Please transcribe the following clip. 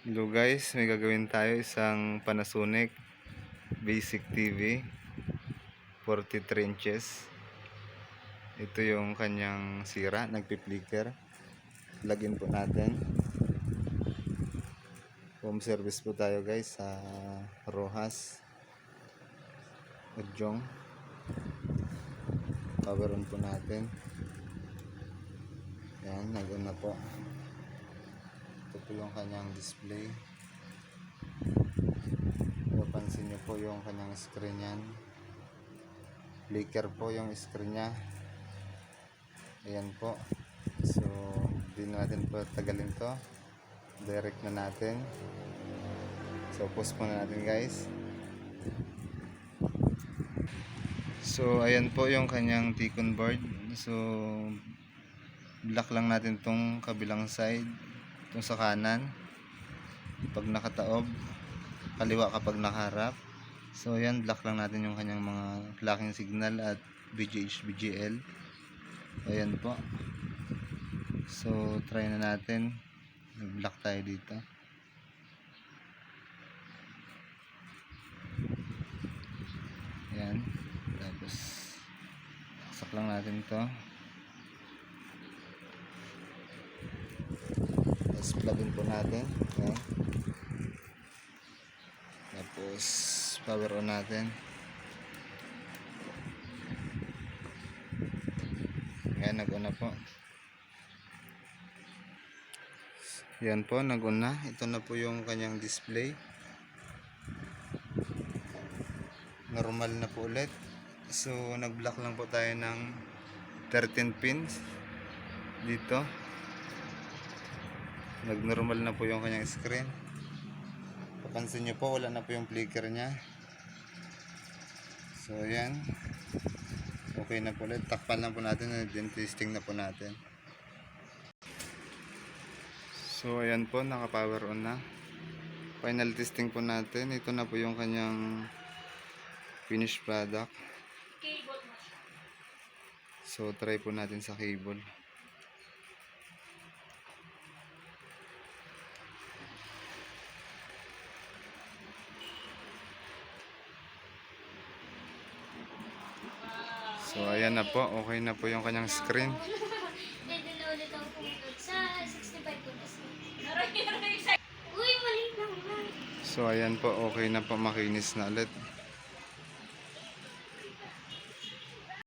Hello guys, may gagawin tayo isang Panasonic Basic TV 43 inches. Ito yung kanyang sira, nagpi-flicker. Lagyan po natin. Home service po tayo guys sa Rojas, Ujong. Power on po natin. Yan, nag-on na po. Ito po yung kanyang display. Papansin nyo po yung kanyang screen yan. Flicker po yung screen nya. Ayan po. So hindi na natin po tagalin to. Direct na natin. So pause muna natin guys. So ayan po yung kanyang T-con board. So block lang natin tong kabilang side, itong sa kanan pag nakataob, kaliwa kapag nakaharap. So ayan, block lang natin yung kanyang mga clocking signal at VGH, VGL. Ayan po. So try na natin, block tayo dito. Ayan, tapos saksak lang natin to. Tapos plug in po natin. Ayan. Tapos power on natin. Ayan, nag-on na po. Ayan po, nag-on na. Ito na po yung kanyang display. Normal na po ulit. So nag-block lang po tayo ng 13 pins dito. Nag-normal na po yung kanyang screen. Papansin nyo po, wala na po yung flicker nya. So ayan, okay na po ulit. Takpan lang po natin, then testing na po natin. So ayan po, naka-power on na. Final testing po natin. Ito na po yung kanyang finished product. So try po natin sa cable. So ayan na po, okay na po yung kanyang screen. So ayan po, okay na po, makinis na ulit.